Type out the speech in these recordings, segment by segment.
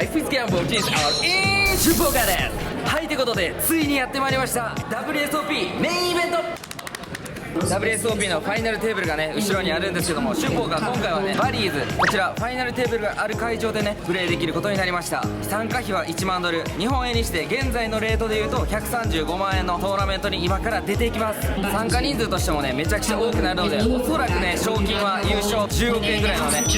Life is Gamble These are in シュポーカーです。はい、ということでついにやってまいりました WSOP メインイベント。 WSOP のファイナルテーブルがね後ろにあるんですけども、シュンポーが今回はねバリーズ、こちらファイナルテーブルがある会場でねプレイできることになりました。参加費は1万ドル、日本円にして現在のレートでいうと135万円のトーナメントに今から出ていきます。参加人数としてもねめちゃくちゃ多くなるので、おそらくね賞金は優勝10億円ぐらいのね大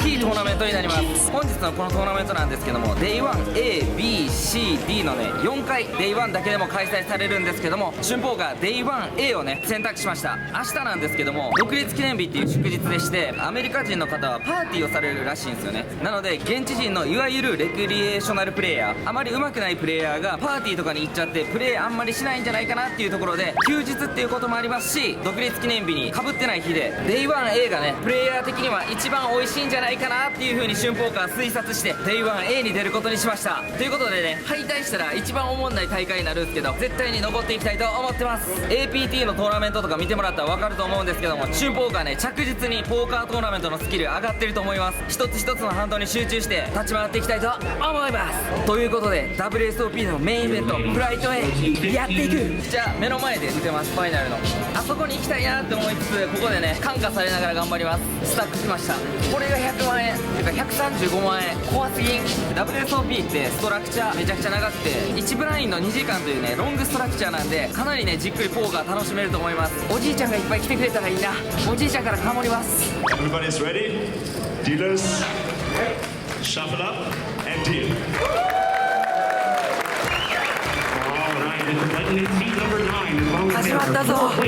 きいトーナメントになります。本日のこのトーナメントなんですけども Day1ABCD のね4回 Day1 だけでも開催されるんですけども、シュンポーが Day1A をね選択しました。明日なんですけども独立記念日っていう祝日でして、アメリカ人の方はパーティーをされるらしいんですよね。なので現地人のいわゆるレクリエーショナルプレイヤー、あまり上手くないプレイヤーがパーティーとかに行っちゃってプレイあんまりしないんじゃないかなっていうところで、休日っていうこともありますし、独立記念日にかぶってない日で Day1A がねプレイヤー的には一番美味しいんじゃないかなっていう風にシュンポーカー推察して Day1A に出ることにしました。ということでね、敗退したら一番おもんない大会になるんですけど、絶対に残っていきたいと思ってます。 APT のトーナメントとか見てもらったら分かると思うんですけども、シュンポーカーね着実にポーカートーナメントのスキル上がってると思います。一つ一つのハンドに集中して立ち回っていきたいと思います。ということで WSOP のメインイベントフライトへやっていく。じゃあ目の前で打てます。ファイナルのあそこに行きたいなって思いつつ、ここでね感化されながら頑張ります。スタックしました。これが100万円てか135万円、怖すぎん。 WSOP ってストラクチャーめちゃくちゃ長くて1ブラインド2時間というねロングストラクチャーなんで、かなりねじっくりポーカー楽しめると思います。おじいちゃんがいっぱい来てくれたらいいな。おじいちゃんからハモります。 Everybody's ready? Dealers, shuffle up and deal. All right, this is Lightning seat number 9. 始まったぞ。去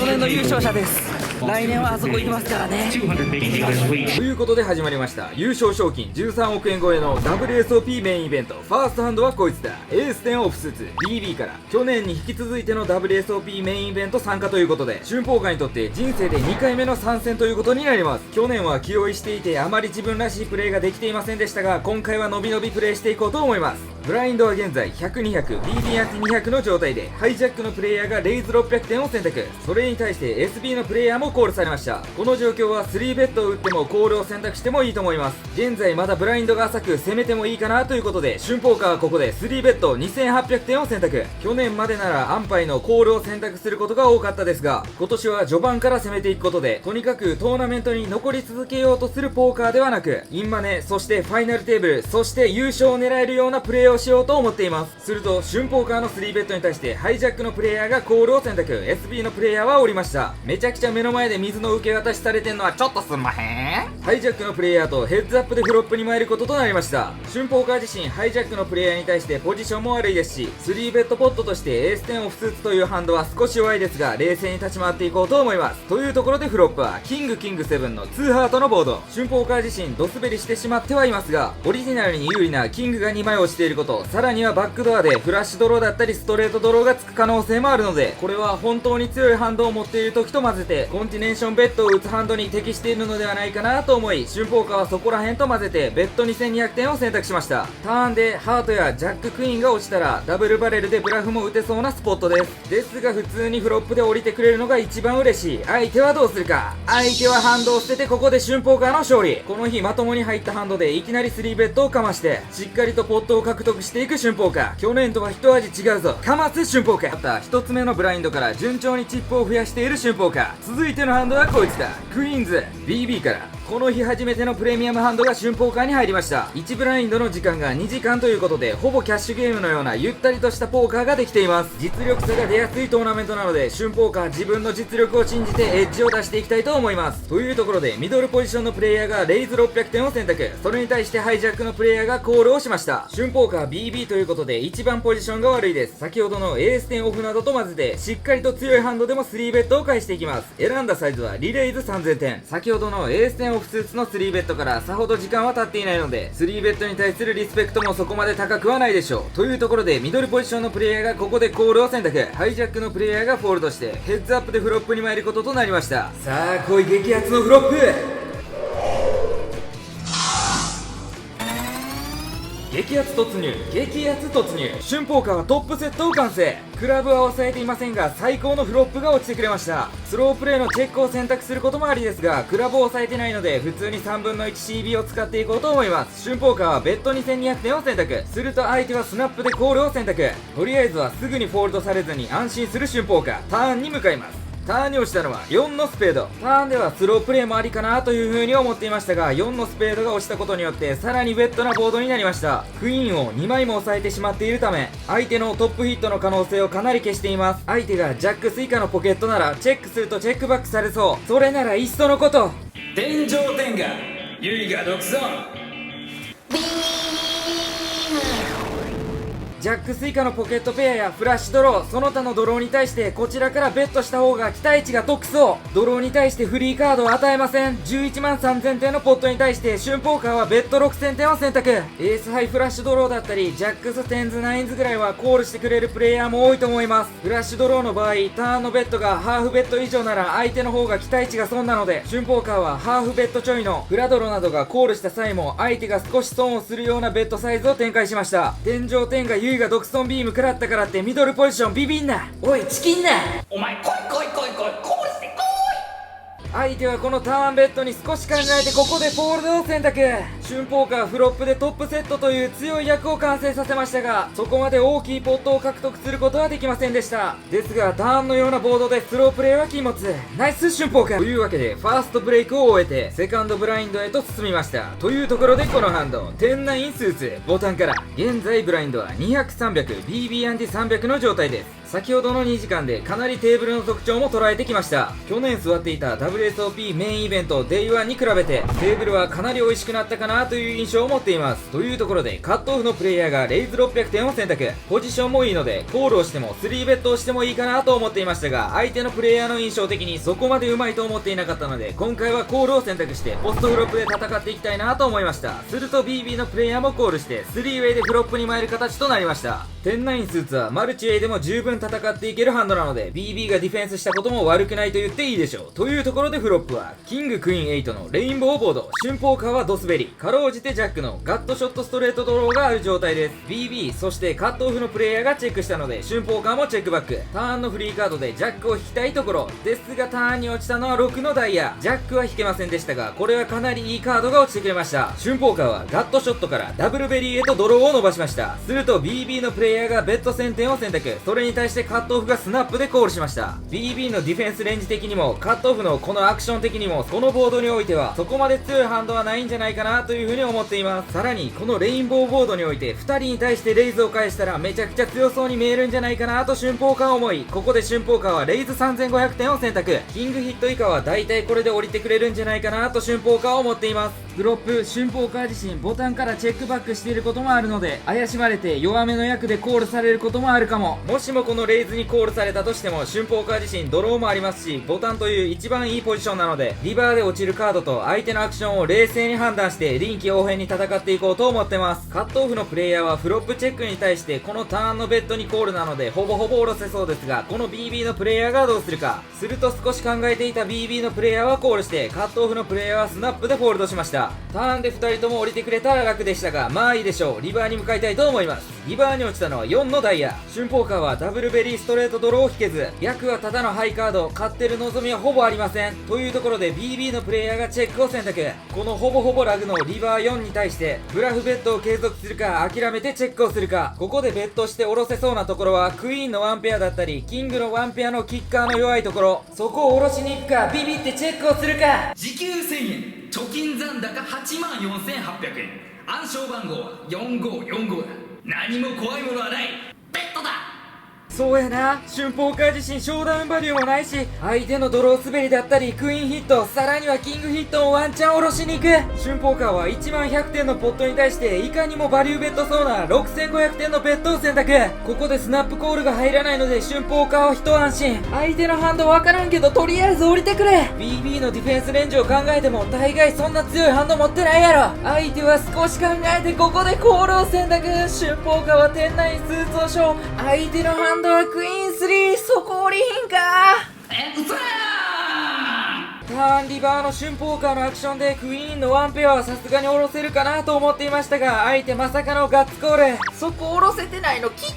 年の優勝者です。来年はあそこ行きますからね。280 this week. ということで始まりました。優勝賞金13億円超えの WSOP メインイベント。ファーストハンドはこいつだ。エース10オフスーツ BB から去年に引き続いての WSOP メインイベント参加ということで、シュンポーカーにとって人生で2回目の参戦ということになります。去年は気負いしていてあまり自分らしいプレーができていませんでしたが、今回は伸び伸びプレイしていこうと思います。ブラインドは現在100、200、BB アンティ200の状態で、ハイジャックのプレイヤーがレイズ600点を選択。それに対して SB のプレイヤーもコールされました。この状況は3ベッドを打ってもコールを選択してもいいと思います。現在まだブラインドが浅く攻めてもいいかなということで、シュンポーカーはここで3ベッド2800点を選択。去年までならアンパイのコールを選択することが多かったですが、今年は序盤から攻めていくことで、とにかくトーナメントに残り続けようとするポーカーではなく、インマネ、そしてファイナルテーブル、そして優勝を狙えるようなプレーをしようと思っています。するとシュンポーカーの3ベッドに対してハイジャックのプレイヤーがコールを選択。 SB のプレイヤーは降りました。めちゃくちゃ目の前で水の受け渡しされてんのはちょっとすんまへん。ハイジャックのプレイヤーとヘッズアップでフロップに参ることとなりました。シュンポーカー自身ハイジャックのプレイヤーに対してポジションも悪いですし、3ベッドポットとしてエース10オフスーツというハンドは少し弱いですが、冷静に立ち回っていこうと思います。というところでフロップはキング7の2ハートのボード。シュンポーカー自身ドスベリしてしまってはいますが、オリジナルに有利なキングが2枚落ちていること、さらにはバックドアでフラッシュドローだったりストレートドローがつく可能性もあるので、これは本当に強いハンドを持っている時と混ぜてコンティネーションベッドを打つハンドに適しているのではないかなと思い、シュンポーカーはそこら辺と混ぜてベッド2200点を選択しました。ターンでハートやジャッククイーンが落ちたらダブルバレルでブラフも打てそうなスポットですが、普通にフロップで降りてくれるのが一番嬉しい。相手はどうするか。相手はハンドを捨ててここでシュンポーカーの勝利。この日まともに入ったハンドでいきなり3ベッドをかましてしっかりとポットを獲得していくシュンポーカー。去年とは一味違うぞ、かますシュンポーカー。また一つ目のブラインドから順調にチップを増やしているシュンポーカー。続いてのハンドはこいつだ。クイーンズ BB からこの日初めてのプレミアムハンドがシュンポーカーに入りました。1ブラインドの時間が2時間ということで、ほぼキャッシュゲームのようなゆったりとしたポーカーができています。実力差が出やすいトーナメントなので、シュンポーカー自分の実力を信じてエッジを出していきたいと思います。というところでミドルポジションのプレイヤーがレイズ600点を選択。それに対してハイジャックのプレイヤーがコールをしました。シュンポーカー BB ということで一番ポジションが悪いです。先ほどのエース10オフなどと混ぜてしっかりと強いハンドでも3ベッドを返していきます。選んだサイズはリレイズ3000点。先ほどのエース10オフスーツの3ベッドからさほど時間は経っていないので、3ベッドに対するリスペクトもそこまで高くはないでしょう。というところでミドルポジションのプレイヤーがここでコールを選択。ハイジャックのプレイヤーがフォールドしてヘッズアップでフロップに参ることとなりました。さあ来い激アツのフロップ。激アツ突入激アツ突入春ポーカーはトップセットを完成。クラブは抑えていませんが最高のフロップが落ちてくれました。スロープレイのチェックを選択することもありですが、クラブを抑えてないので普通に3分の 1CB を使っていこうと思います。春ポーカーはベッド2200点を選択すると相手はスナップでコールを選択。とりあえずはすぐにフォールドされずに安心する春ポーカー。ターンに向かいます。ターンに落ちたのは4のスペード。ターンではスロープレイもありかなという風に思っていましたが、4のスペードが落ちたことによってさらにウェットなボードになりました。クイーンを2枚も抑えてしまっているため相手のトップヒットの可能性をかなり消しています。相手がジャックス以下のポケットならチェックするとチェックバックされそう。それならいっそのこと、天上天下ユイが独尊。ジャックス以下のポケットペアやフラッシュドロー、その他のドローに対してこちらからベットした方が期待値が得そう。ドローに対してフリーカードを与えません。11万3000点のポットに対して春ポーカーはベッド6000点を選択。エースハイフラッシュドローだったりジャックステンズナインズぐらいはコールしてくれるプレイヤーも多いと思います。フラッシュドローの場合ターンのベッドがハーフベッド以上なら相手の方が期待値が損なので、春ポーカーはハーフベッドちょいのフラドロなどがコールした際も相手が少し損をするようなベッドサイズを展開しました。天上天下ユイが独尊ビーム食らったからってミドルポジションビビんな。おいチキンな。お前来い来い来い来いコールしてこ相手はこのターンベッドに少し考えてここでフォールドを選択。春ポーカーフロップでトップセットという強い役を完成させましたが、そこまで大きいポットを獲得することはできませんでした。ですがターンのようなボードでスロープレイは禁物。ナイス春ポーカーというわけでファーストブレイクを終えてセカンドブラインドへと進みました。というところでこのハンド109スーツボタンから現在ブラインドは200、300 BB アンティ300の状態です。先ほどの2時間でかなりテーブルの特徴も捉えてきました。去年座っていた WSOP メインイベント Day1 に比べてテーブルはかなり美味しくなったかなという印象を持っています。というところでカットオフのプレイヤーがレイズ600点を選択。ポジションもいいのでコールをしても3ベットをしてもいいかなと思っていましたが、相手のプレイヤーの印象的にそこまでうまいと思っていなかったので今回はコールを選択してポストフロップで戦っていきたいなと思いました。すると BB のプレイヤーもコールして3ウェイでフロップに参る形となりました。109スーツはマルチウェイでも十分戦っていけるハンドなので BB がディフェンスしたことも悪くないと言っていいでしょう。というところでフロップはキングクイーン8のレインボーボード、春ポーカーはドスベリ、かろうじてジャックのガットショットストレートドローがある状態です。 BB そしてカットオフのプレイヤーがチェックしたので春ポーカーもチェックバック。ターンのフリーカードでジャックを引きたいところですが、ターンに落ちたのは6のダイヤ。ジャックは引けませんでしたがこれはかなりいいカードが落ちてくれました。春ポーカーはガットショットからダブルベリーへとドローを伸ばしました。すると BB のプレイヤーがベッド1000点を選択。それに対してカットオフがスナップでコールしました。 BB のディフェンスレンジ的にもカットオフのこのアクション的にもこのボードにおいてはそこまで強いハンドはないんじゃないかなというふうに思っています。さらにこのレインボーボードにおいて2人に対してレイズを返したらめちゃくちゃ強そうに見えるんじゃないかなと春ポーカーは思い、ここで春ポーカーはレイズ3500点を選択。キングヒット以下は大体これで降りてくれるんじゃないかなと春ポーカーは思っています。フロップ春ポーカー自身ボタンからチェックバックしていることもあるので怪しまれて弱めの役でコールされることもあるかも。もしもこのレイズにコールされたとしても春ポーカー自身ドローもありますしボタンという一番いいポジションなのでリバーで落ちるカードと相手のアクションを冷静に判断して臨機応変に戦っていこうと思ってます。カットオフのプレイヤーはフロップチェックに対してこのターンのベッドにコールなのでほぼほぼ下ろせそうですが、この BB のプレイヤーがどうするか。すると少し考えていた BB のプレイヤーはコールしてカットオフのプレイヤーはスナップでフォールドしました。ターンで2人とも降りてくれたら楽でしたがまあいいでしょう。リバーに向かいたいと思います。リバーに落ちたのは4のダイヤ。春ポーカーはダブルベリーストレートドローを引けず役はただのハイカード、勝ってる望みはほぼありません。というところで BB のプレイヤーがチェックを選択。このほぼほぼラグのリバー4に対してブラフベッドを継続するか諦めてチェックをするか。ここでベットして下ろせそうなところはクイーンのワンペアだったりキングのワンペアのキッカーの弱いところ、そこを下ろしに行くかビビってチェックをするか。時給1000円、貯金残高84800円、暗証番号は4545だ。何も怖いものはない。ベッドだ。そうやな、春ポーカー自身ショーダウンバリューもないし相手のドロー滑りだったりクイーンヒットさらにはキングヒットをワンチャン下ろしに行く。春ポーカーは1万100点のポットに対していかにもバリューベッドそうな6500点のベッドを選択。ここでスナップコールが入らないので春ポーカーは一安心。相手のハンドわからんけどとりあえず降りてくれ。 BB のディフェンスレンジを考えても大概そんな強いハンド持ってないやろ。相手は少し考えてここでコールを選択。春ポーカーは店内スーツをショー。相手のハンドはクイーン3、そこ降りひんか。嘘やタターンリバーの春ポーカーのアクションでクイーンのワンペアはさすがに下ろせるかなと思っていましたが、相手まさかのガッツコール。そこ下ろせてないのきち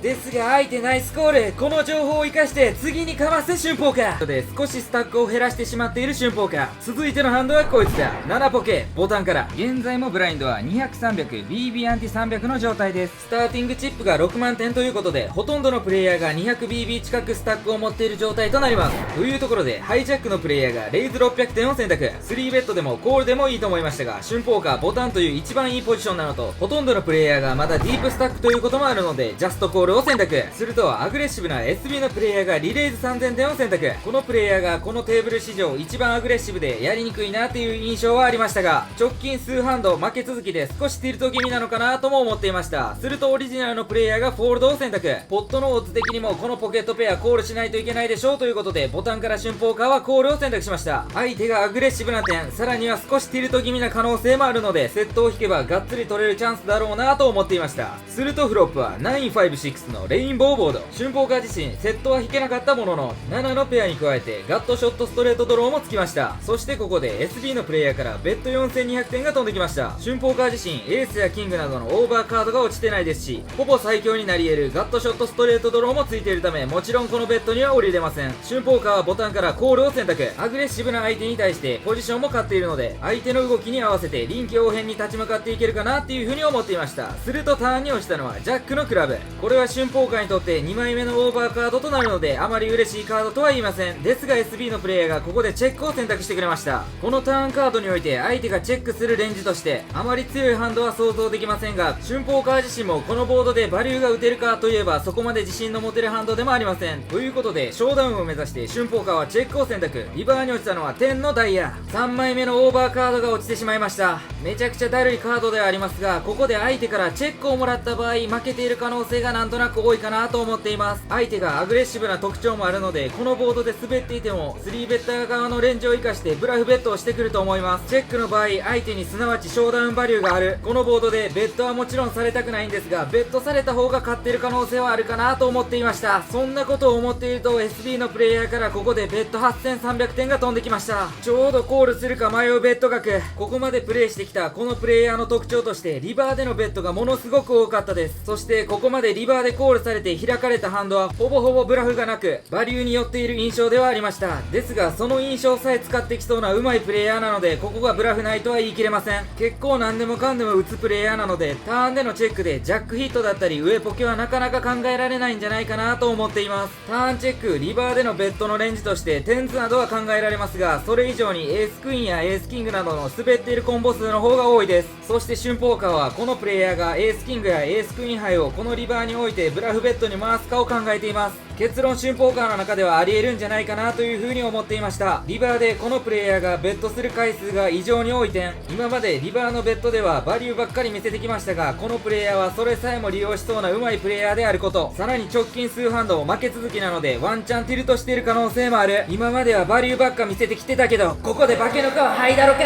ですが相手ナイスコール。この情報を生かして次にかわせ春ポーカーで少しスタックを減らしてしまっている春ポーカー。続いてのハンドはこいつだ。7ポケボタンから。現在もブラインドは200、300、BB アンティ300の状態です。スターティングチップが6万点ということで、ほとんどのプレイヤーが 200BB 近くスタックを持っている状態となります。というところでハイジャックのプレイヤーがレイズ600点を選択。3ベッドでもコールでもいいと思いましたが、春ポーカーボタンという一番いいポジションなのと、ほとんどのプレイヤーがまだディープスタックということもあるので、ジャストコールを選択すると、アグレッシブな SB のプレイヤーがリレーズ3000点を選択。このプレイヤーがこのテーブル史上一番アグレッシブでやりにくいなっていう印象はありましたが、直近数ハンド負け続きで少しティルト気味なのかなとも思っていました。するとオリジナルのプレイヤーがフォールドを選択。ポットのオッズ的にもこのポケットペアコールしないといけないでしょうということで、ボタンから春ポーカーはコールを選択しました。相手がアグレッシブな点、さらには少しティルト気味な可能性もあるので、セットを引けばがっつり取れるチャンスだろうなと思っていました。するとフロップは956のレインボーボード。春ポーカー自身セットは引けなかったものの、7のペアに加えてガットショットストレートドローもつきました。そしてここで SB のプレイヤーからベッド4200点が飛んできました。春ポーカー自身エースやキングなどのオーバーカードが落ちてないですし、ほぼ最強になり得るガットショットストレートドローもついているため、もちろんこのベッドには降りれません。春ポーカーはボタンからコールを選択。アグレッシブな相手に対してポジションも勝っているので、相手の動きに合わせて臨機応変に立ち向かっていけるかなっていう風に思っていました。するとターンに落ちたのはジャックのクラブ。これは春ポーカーにとって2枚目のオーバーカードとなるので、あまり嬉しいカードとは言いません。ですが SB のプレイヤーがここでチェックを選択してくれました。このターンカードにおいて相手がチェックするレンジとしてあまり強いハンドは想像できませんが、春ポーカー自身もこのボードでバリューが打てるかといえばそこまで自信の持てるハンドでもありません。ということでショーダウンを目指して春ポーカーはチェックを選択。リバーに落ちたのは10のダイヤ。3枚目のオーバーカードが落ちてしまいました。めちゃくちゃだるいカードではありますが、ここで相手からチェックをもらった場合負けている可能性がなんとなく多いかなと思っています。相手がアグレッシブな特徴もあるので、このボードで滑っていても3ベッター側のレンジを生かしてブラフベットをしてくると思います。チェックの場合相手にすなわちショーダウンバリューがあるこのボードでベットはもちろんされたくないんですが、ベットされた方が勝っている可能性はあるかなと思っていました。そんなことを思っていると SB のプレイヤーからここでベット8300点が飛んできました。ちょうどコールするか迷うベット額。ここまでプレイしてきたこのプレイヤーの特徴としてリバーでのベットがものすごく多かったです。そしてここまでリバーでコールされて開かれたハンドはほぼほぼブラフがなくバリューに寄っている印象ではありました。ですがその印象さえ使ってきそうな上手いプレイヤーなので、ここがブラフないとは言い切れません。結構何でもかんでも打つプレイヤーなので、ターンでのチェックでジャックヒットだったり上ポケはなかなか考えられないんじゃないかなと思っています。ターンチェックリバーでのベッドのレンジとしてテンズなどは考えられますが、それ以上にエースクイーンやエースキングなどの滑っているコンボ数の方が多いです。そして春ポーカーはこのプレイヤーがエースキングやエースクイーン杯をこのリバーに置いてブラフベッドに回すかを考えています。結論春ポーカーの中ではあり得るんじゃないかなという風に思っていました。リバーでこのプレイヤーがベットする回数が異常に多い点。今までリバーのベッドではバリューばっかり見せてきましたが、このプレイヤーはそれさえも利用しそうな上手いプレイヤーであること、さらに直近数ハンド負け続きなのでワンチャンティルトしている可能性もある。今まではバリューばっか見せてきてたけど、ここで化けの皮剥いだろか。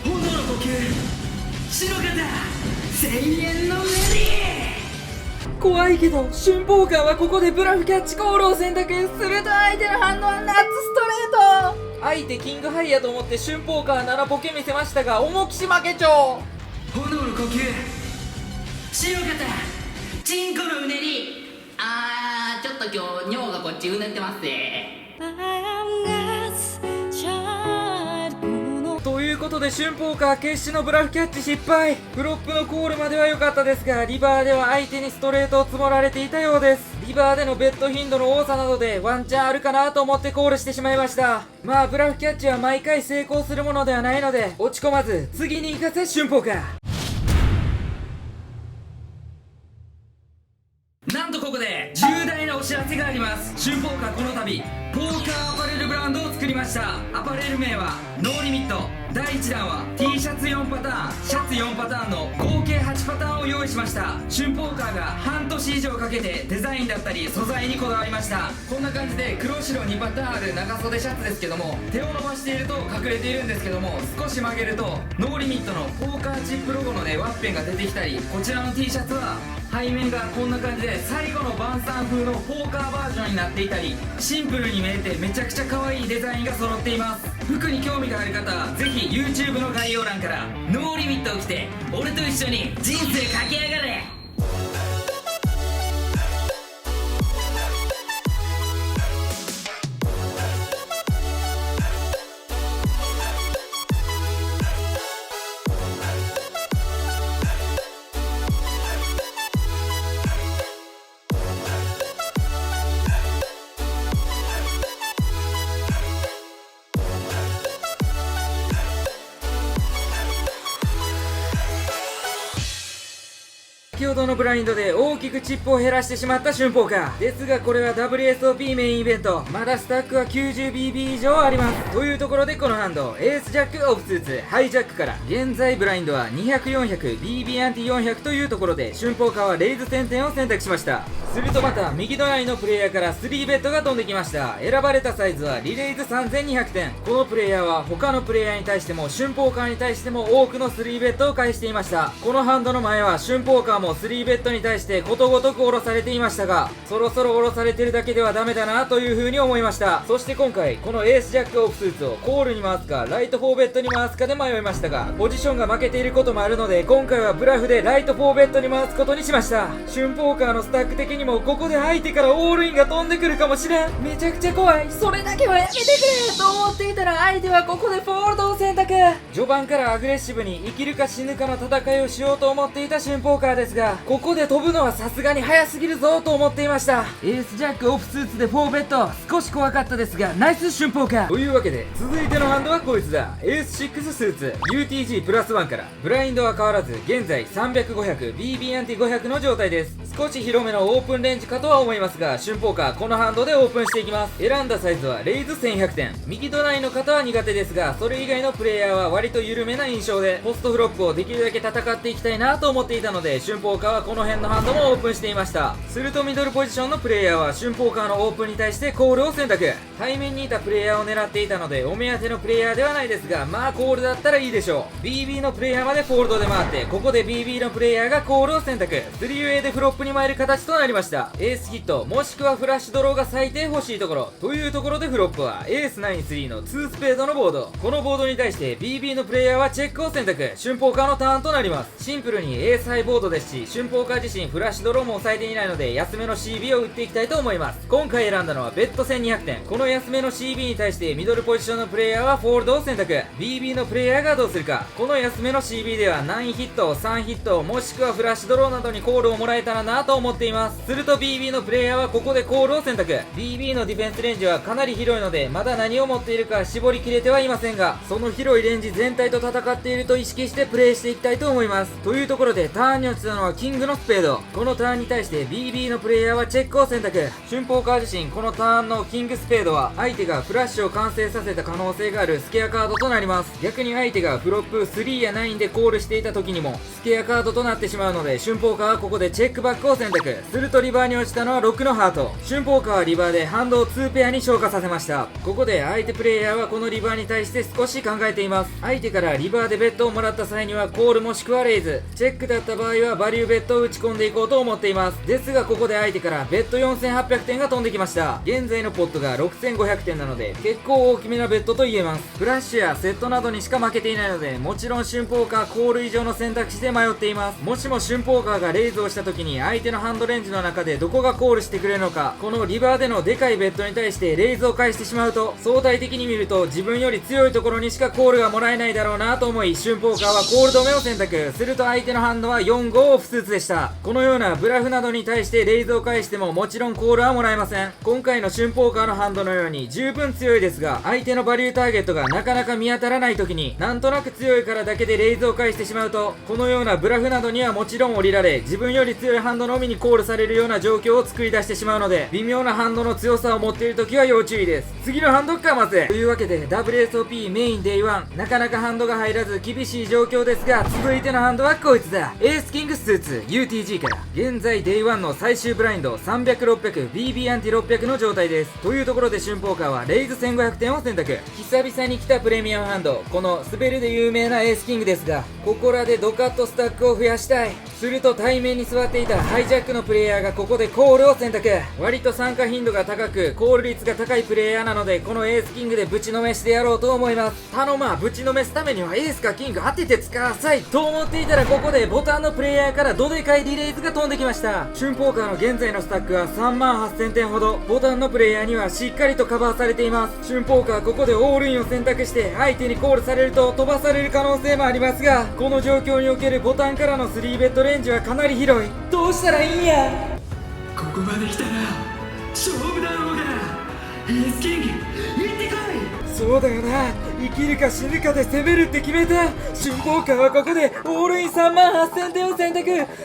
炎の呼吸白型1000円の上に怖いけど春ポーカーはここでブラフキャッチコールを選択すると、相手の反応はナッツストレート。相手キングハイやと思って春ポーカー7ポケ見せましたが、重きし負けちょう。炎の呼吸白型チンコのうねり。ちょっと今日尿がこっちうねってますね。ということで春ポーカー決死のブラフキャッチ失敗。フロップのコールまでは良かったですが、リバーでは相手にストレートを積もられていたようです。リバーでのベッド頻度の多さなどでワンチャンあるかなと思ってコールしてしまいました。まあブラフキャッチは毎回成功するものではないので落ち込まず次に行かせ春ポーカー。なんとここで重大なお知らせがあります。春ポーカーこの度ポーカーアパレルブランドを作りました。アパレル名はノーリミット。第1弾は T シャツ4パターン、シャツ4パターンの合計8パターンを用意しました。春ポーカーが半年以上かけてデザインだったり素材にこだわりました。こんな感じで黒白2パターンある長袖シャツですけども、手を伸ばしていると隠れているんですけども、少し曲げるとノーリミットのポーカーチップロゴのねワッペンが出てきたり、こちらの T シャツは背面がこんな感じで最後の晩餐風のポーカーバージョンになっていたり、シンプルに見えてめちゃくちゃ可愛いいデザインが揃っています。服に興味がある方はぜひ YouTube の概要欄からノーリミットを着て俺と一緒に人生駆け上がれ。先ほどのブラインドで大きくチップを減らしてしまった春ポーカーですが、これは WSOP メインイベント、まだスタックは 90BB 以上あります。というところでこのハンドエースジャックオフスーツハイジャックから現在ブラインドは200、400 BB アンティ400というところで春ポーカーはレイズ1000点を選択しました。するとまた右隣のプレイヤーから3ベッドが飛んできました。選ばれたサイズはリレイズ3200点。このプレイヤーは他のプレイヤーに対しても春ポーカーに対しても多くの3ベッドを返していました。このハンドの前は春ポーカーも3ベッドに対してことごとく下ろされていましたが、そろそろ下ろされてるだけではダメだなという風に思いました。そして今回このエースジャックオフスーツをコールに回すかライト4ベッドに回すかで迷いましたが、ポジションが負けていることもあるので今回はブラフでライト4ベッドに回すことにしました。春ポーカーのスタック的にもここで相手からオールインが飛んでくるかもしれん。めちゃくちゃ怖い。それだけはやめてくれと思っていたら相手はここでフォールドを選択。序盤からアグレッシブに生きるか死ぬかの戦いをしようと思っていた春ポーカーですが、ここで飛ぶのはさすがに早すぎるぞと思っていました。エースジャックオフスーツで4ベッド、少し怖かったですがナイス春ポーカー。というわけで続いてのハンドはこいつだ。エース6スーツ UTG プラス1からブラインドは変わらず現在300、500 BB アンティ500の状態です。少し広めのオープンレンジかとは思いますが、春ポーカーこのハンドでオープンしていきます。選んだサイズはレイズ1100点。右ドライの方は苦手ですが、それ以外のプレイヤーは割と緩めな印象でポストフロップをできるだけ戦っていきたいなと思っていたので、春ポーカーはこの辺のハンドもオープンしていました。するとミドルポジションのプレイヤーは春ポーカーのオープンに対してコールを選択。対面にいたプレイヤーを狙っていたのでお目当てのプレイヤーではないですが、まあコールだったらいいでしょう。 BB のプレイヤーまでフォールドで回って、ここで BB のプレイヤーがコールを選択。 3way でフロップに参る形となりました。エースヒットもしくはフラッシュドローが最低欲しいところというところで、フロップはエース93の2スペードのボード。このボードに対して BB のプレイヤーはチェックを選択。春ポーカーのターンとなります。シンプルにエースハイボードですし、春ポーカー自身フラッシュドローも抑えていないので安めの CB を打っていきたいと思います。今回選んだのはベッド1200点。この安めの CB に対してミドルポジションのプレイヤーはフォールドを選択。 BB のプレイヤーがどうするか。この安めの CB では9ヒット3ヒットもしくはフラッシュドローなどにコールをもらえたらなと思っています。すると BB のプレイヤーはここでコールを選択。 BB のディフェンスレンジはかなり広いのでまだ何を持っているか絞りきれてはいませんが、その広いレンジ全体と戦っていると意識してプレイしていきたいと思います。というところでターンに落ちたのはキングのスペード。このターンに対して BB のプレイヤーはチェックを選択。春ポーカー自身このターンのキングスペードは相手がフラッシュを完成させた可能性があるスケアカードとなります。逆に相手がフロップ3や9でコールしていた時にもスケアカードとなってしまうので、春ポーカーはここでチェックバックを選択。するとリバーに落ちたのは6のハート。春ポーカーはリバーでハンドを2ペアに消化させました。ここで相手プレイヤーはこのリバーに対して少し考えています。相手からリバーでベッドをもらった際にはコールもしくはレイズ、チェックだった場合はバリューベッドを打ち込んでいこうと思っています。ですがここで相手からベッド4800点が飛んできました。現在のポットが6500点なので結構大きめなベッドと言えます。フラッシュやセットなどにしか負けていないので、もちろん春ポーカーコール以上の選択肢で迷っています。もしも春ポーカーがレイズをした時に相手のハンドレンジの中でどこがコールしてくれるのか、このリバーでのでかいベッドに対してレイズを返してしまうと相対的に見ると自分より強いところにしかコールがもらえないだろうなと思い、春ポーカーはコール止めを選択。すると相手のハンドは4-5オフスーツでした。このようなブラフなどに対してレイズを返してももちろんコールはもらえません。今回の春ポーカーのハンドのように十分強いですが、相手のバリューターゲットがなかなか見当たらない時になんとなく強いからだけでレイズを返してしまうと、このようなブラフなどにはもちろん降りられ、自分より強いハンドのみにコールされるような状況を作り出してしまうので、微妙なハンドの強さを持っている時は要注意です。次のハンドかませというわけで WSOP メイン Day1 なかなかハンドが入らず厳しい状況ですが、続いてのハンドはこいつだ。エースキングスーツ UTG から現在 Day1 の最終ブラインド300、600 BB アンティ600の状態です。というところで春ポーカーはレイズ1500点を選択。久々に来たプレミアムハンド、この滑るで有名なエースキングですが、ここらでドカッとスタックを増やしたい。すると対面に座っていたハイジャックのプレイヤーがここでコールを選択。割と参加頻度が高くコール率が高いプレイヤーなので、このエースキングでぶちのめしてやろうと思います。頼ま、ぶちのめすためにはエースかキング当てて使わさいと思っていたら、ここでボタンのプレイヤーからどでかいリレーズが飛んできました。春ポーカーの現在のスタックは38000点ほど。ボタンのプレイヤーにはしっかりとカバーされています。春ポーカーここでオールインを選択して相手にコールされると飛ばされる可能性もありますが、この状況におけるボタンからの3ベッドレンジはかなり広い。どうしたらいいんや。ここまで来たら勝負だろうが、エースキング行ってこい。そうだよな、生きるか死ぬかで攻めるって決めた。春ポーカーはここでオールイン38000点を選択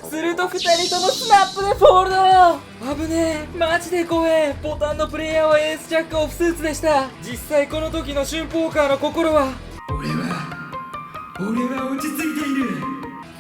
すると2人ともスナップでフォールド。危ねえ、マジで怖え。ボタンのプレイヤーはエースジャックオフスーツでした。実際この時の春ポーカーの心は、俺は落ち着いている。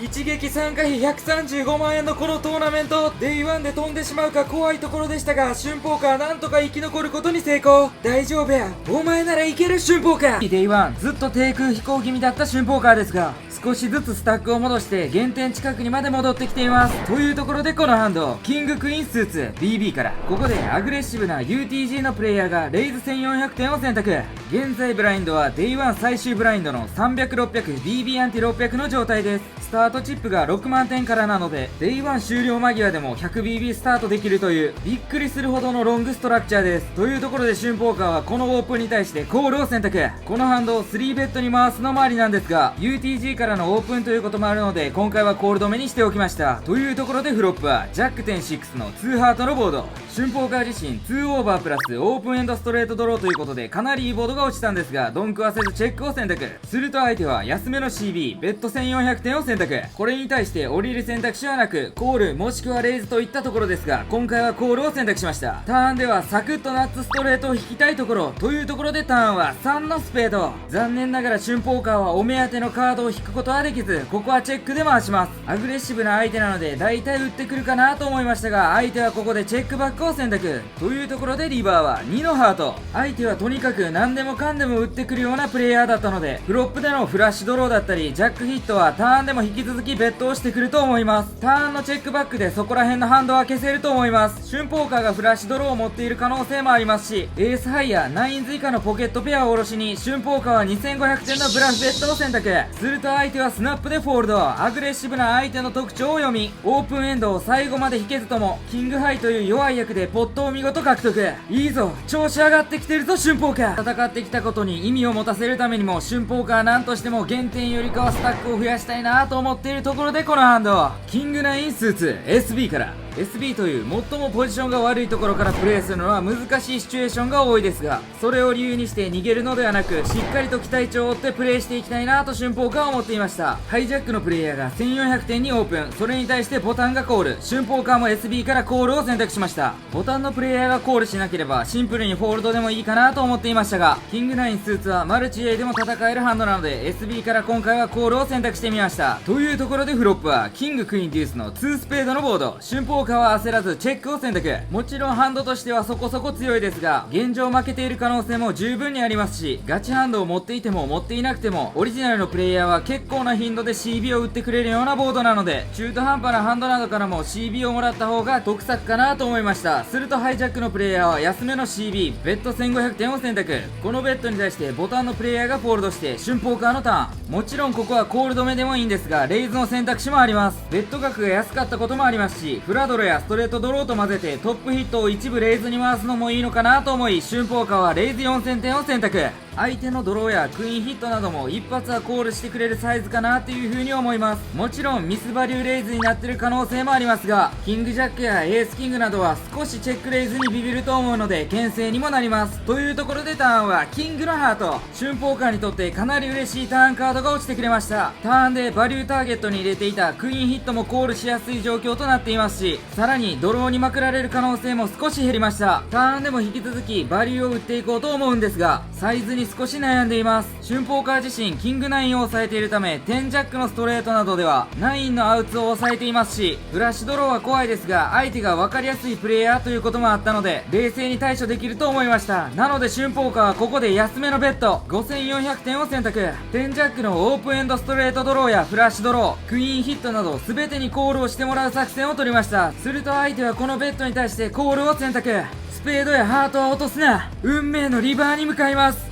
一撃参加費135万円のこのトーナメント、デイワンで飛んでしまうか怖いところでしたが、春ポーカーなんとか生き残ることに成功。大丈夫や、お前ならいける。春ポーカーデイワン、ずっと低空飛行気味だった春ポーカーですが、少しずつスタックを戻して原点近くにまで戻ってきています。というところでこのハンド、キングクイーンスーツ BB からここでアグレッシブな UTG のプレイヤーがレイズ1400点を選択。現在ブラインドはデイワン最終ブラインドの300-600BB アンティ600の状態です。スタートチップが6万点からなので、デイワン終了間際でも 100BB スタートできるというびっくりするほどのロングストラクチャーです。というところで春ポーカーはこのオープンに対してコールを選択。このハンドを3ベッドに回すのもありなんですが、 UTG からのオープンということもあるので、今回はコール止めにしておきました。というところでフロップはジャック10-6の2ハートのボード。春ポーカー自身2オーバープラスオープンエンドストレートドローということで、かなりいいボードが落ちたんですが、ドンクはせずチェックを選択。すると相手は安めの CB ベッド1400点を選択。これに対して降りる選択肢はなく、コールもしくはレイズといったところですが、今回はコールを選択しました。ターンではサクッとナッツストレートを引きたいところというところで、ターンは3のスペード。残念ながら春ポーカーはお目当てのカードを引くことはできず、ここはチェックで回します。アグレッシブな相手なので大体打ってくるかなと思いましたが、相手はここでチェックバックを選択。というところでリバーは2のハート。相手はとにかく何でもかんでも打ってくるようなプレイヤーだったので、フロップでのフラッシュドローだったりジャックヒットはターンでも引き続きベットをしてくると思います。ターンのチェックバックでそこら辺のハンドは消せると思います。春ポーカーがフラッシュドローを持っている可能性もありますし、エースハイやナインズ以下のポケットペアを下ろしに春ポーカーは2500点のブラフベットを選択。すると相手はスナップでフォールド。アグレッシブな相手の特徴を読み、オープンエンドを最後まで引けずともキングハイという弱い役でポットを見事獲得。いいぞ、調子上がってきてるぞ春ポーカー。戦ってきたことに意味を持たせるためにも、春ポーカーなんとしても原点よりかはスタックを増やしたいなと思っているところで、このハンドキングナインスーツ SB から。 SB という最もポジションが悪いところからプレイするのは難しいシチュエーションが多いですが、それを理由にして逃げるのではなく、しっかりと期待値を追ってプレイしていきたいなと春ポーカーは思っていました。ハイジャックのプレイヤーが1400点にオープン、それに対してボタンがコール。春ポーカーも SB からコールを選択しました。ボタンのプレイヤーがコールしなければシンプルにフォールドでもいいかなと思っていましたが、キングナインスーツはマルチ A でも戦えるハンドなので SB から今回はコールを選択してみました。というところでフロップはキングクイーンデュースの2スペードのボード。春ポーカーは焦らずチェックを選択。もちろんハンドとしてはそこそこ強いですが、現状負けている可能性も十分にありますし、ガチハンドを持っていても持っていなくてもオリジナルのプレイヤーは結構な頻度で CB を打ってくれるようなボードなので、中途半端なハンドなどからも CB をもらった方が得策かなと思いました。するとハイジャックのプレイヤーは安めの CB ベッド1500点を選択。このベッドに対してボタンのプレイヤーがフォールドして春ポーカーのターン。もちろんここはコール止めでもいいんですが、レイズの選択肢もあります。ベッド額が安かったこともありますし、フラドロやストレートドローと混ぜてトップヒットを一部レイズに回すのもいいのかなと思い、春ポーカーはレイズ4000点を選択。相手のドローやクイーンヒットなども一発はコールしてくれるサイズかなという風に思います。もちろんミスバリューレイズになってる可能性もありますが、キングジャックやエースキングなどは少しチェックレイズにビビると思うので牽制にもなります。というところでターンはキングのハート。春ポーカーにとってかなり嬉しいターンカードが落ちてくれました。ターンでバリューターゲットに入れていたクイーンヒットもコールしやすい状況となっていますし、さらにドローにまくられる可能性も少し減りました。ターンでも引き続きバリューを打っていこうと思うんですが、サイズにに少し悩んでいます。春ポーカー自身キング9を抑えているため10ジャックのストレートなどでは9のアウツを抑えていますし、フラッシュドローは怖いですが相手が分かりやすいプレイヤーということもあったので冷静に対処できると思いました。なので春ポーカーはここで安めのベッド5400点を選択。10ジャックのオープンエンドストレートドローやフラッシュドロー、クイーンヒットなど全てにコールをしてもらう作戦を取りました。すると相手はこのベッドに対してコールを選択。スペードやハートは落とすな。運命のリバーに向かいます。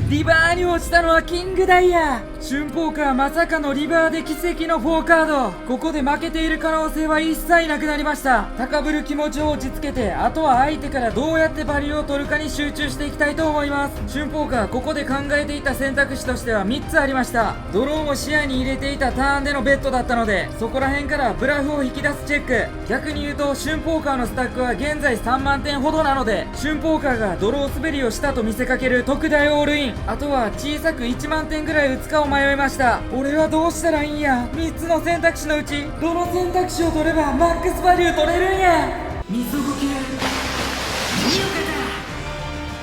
リバーに落ちたのはキングダイヤ。春ポーカーまさかのリバーで奇跡の4カード。ここで負けている可能性は一切なくなりました。高ぶる気持ちを落ち着けて、あとは相手からどうやってバリューを取るかに集中していきたいと思います。春ポーカーここで考えていた選択肢としては3つありました。ドローも視野に入れていたターンでのベッドだったので、そこら辺からブラフを引き出すチェック。逆に言うと春ポーカーのスタックは現在3万点ほどなので、春ポーカーがドロー滑りをしたと見せかける特大オールイン、あとは小さく1万点ぐらい打つかを迷いました。俺はどうしたらいいんや。3つの選択肢のうちどの選択肢を取ればマックスバリュー取れるんや。水動け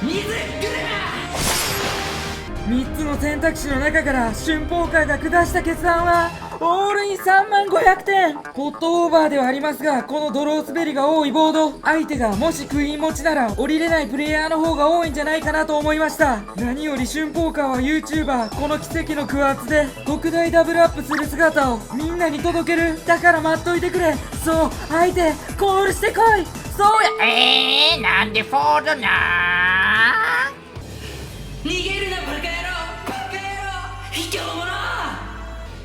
水くれ3つの選択肢の中から春ポーカーが下した決断はオールイン3万500点。ポットオーバーではありますが、このドロー滑りが多いボード、相手がもしクイーン持ちなら降りれないプレイヤーの方が多いんじゃないかなと思いました。何より春ポーカーは YouTuber この奇跡のクワーツで特大ダブルアップする姿をみんなに届ける。だから待っといてくれ。そう、相手コールしてこい。そうや。なんでフォードな逃げるなバカ野郎バカ野郎卑怯者。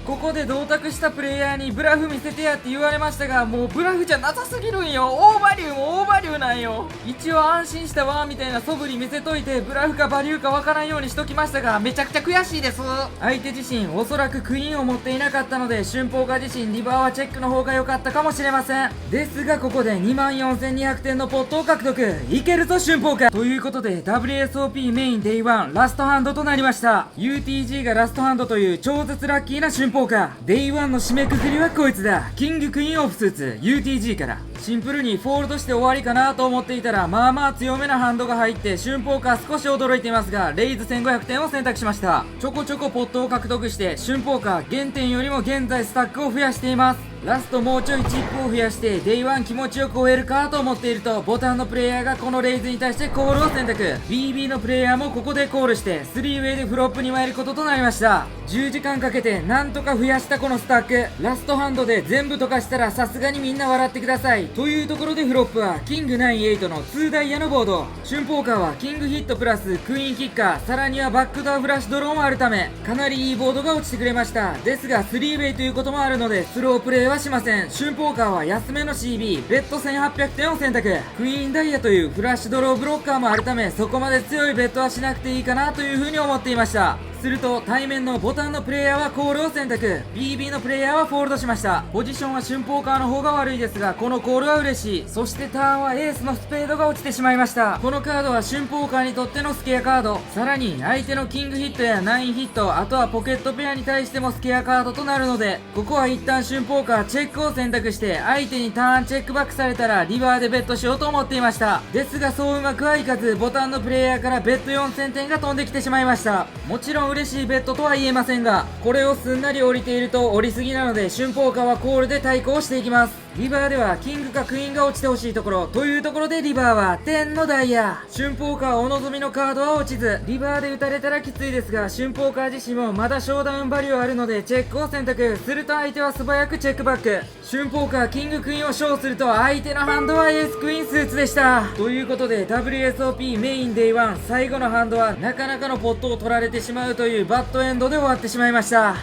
ここで同卓したプレイヤーにブラフ見せてやって言われましたが、もうブラフじゃなさすぎるんよ。オーバリューもオーバリューなんよ。一応安心したわみたいな素振り見せといてブラフかバリューかわからんようにしときましたが、めちゃくちゃ悔しいです。相手自身おそらくクイーンを持っていなかったので、春ポーカー自身リバーはチェックの方が良かったかもしれません。ですがここで24200点のポットを獲得。いけるぞ春ポーカーということで WSOP メイン Day1 ラストハンドとなりました。 UTG がラストハンドという超絶ラッキーな春ポーカー。 Day1 の締めくくりはこいつだ。キングクイーンオフスーツ UTG からシンプルにフォールドして終わりかなと思っていたら、まあまあ強めなハンドが入って春ポーカー少し驚いていますが、レイズ1500点を選択しました。ちょこちょこポットを獲得して春ポーカー原点よりも現在スタックを増やしています。ラストもうちょいチップを増やしてデイ1気持ちよく終えるかと思っていると、ボタンのプレイヤーがこのレイズに対してコールを選択。 BB のプレイヤーもここでコールして3ウェイでフロップに参ることとなりました。10時間かけてなんとか増やしたこのスタック、ラストハンドで全部溶かしたらさすがにみんな笑ってください。というところでフロップはキング98の2ダイヤのボード。春ポーカーはキングヒットプラスクイーンキッカー、さらにはバックドアフラッシュドローもあるためかなりいいボードが落ちてくれました。ですが3ウェイということもあるのでスロープレイはしません。春ポーカーは安めの CB ベッド1800点を選択。クイーンダイヤというフラッシュドローブロッカーもあるためそこまで強いベッドはしなくていいかなという風に思っていました。すると対面のボタンのプレイヤーはコールを選択、 BB のプレイヤーはフォールドしました。ポジションは春ポーカーの方が悪いですがこのコールは嬉しい。そしてターンはエースのスペードが落ちてしまいました。このカードは春ポーカーにとってのスケアカード、さらに相手のキングヒットや9ヒット、あとはポケットペアに対してもスケアカードとなるので、ここは一旦春ポーカーチェックを選択して相手にターンチェックバックされたらリバーでベットしようと思っていました。ですがそううまくはいかず、ボタンのプレイヤーからベッド4000点が飛んできてしまいました。もちろん嬉しいベッドとは言えませんが、これをすんなり降りていると降りすぎなので春ポーカーはコールで対抗していきます。リバーではキングかクイーンが落ちてほしいところというところでリバーは10のダイヤ。春ポーカーお望みのカードは落ちず、リバーで打たれたらきついですが春ポーカー自身もまだショーダウンバリューあるのでチェックを選択すると相手は素早くチェックバック。春ポーカーキングクイーンをショーすると相手のハンドはエースクイーンスーツでした。ということで WSOP メインデイ1最後のハンドはなかなかのポットを取られてしまうというバッドエンドで終わってしまいました。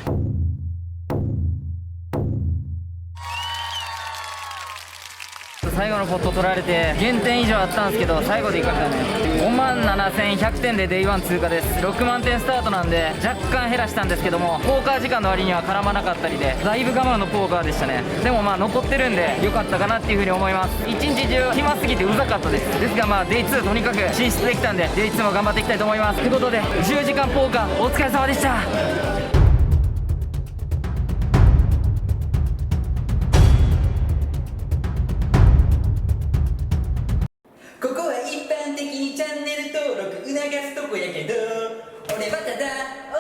最後のポット取られて減点以上あったんですけど最後でいかれたね。57100点でデイ1通過です。6万点スタートなんで若干減らしたんですけども、ポーカー時間の割には絡まなかったりでだいぶ我慢のポーカーでしたね。でもまあ残ってるんで良かったかなっていう風に思います。一日中暇すぎてうざかったです。ですがまあデイ2とにかく進出できたんでデイ2も頑張っていきたいと思います。ということで10時間ポーカーお疲れ様でした。ここは一般的にチャンネル登録促すとこやけど俺はただ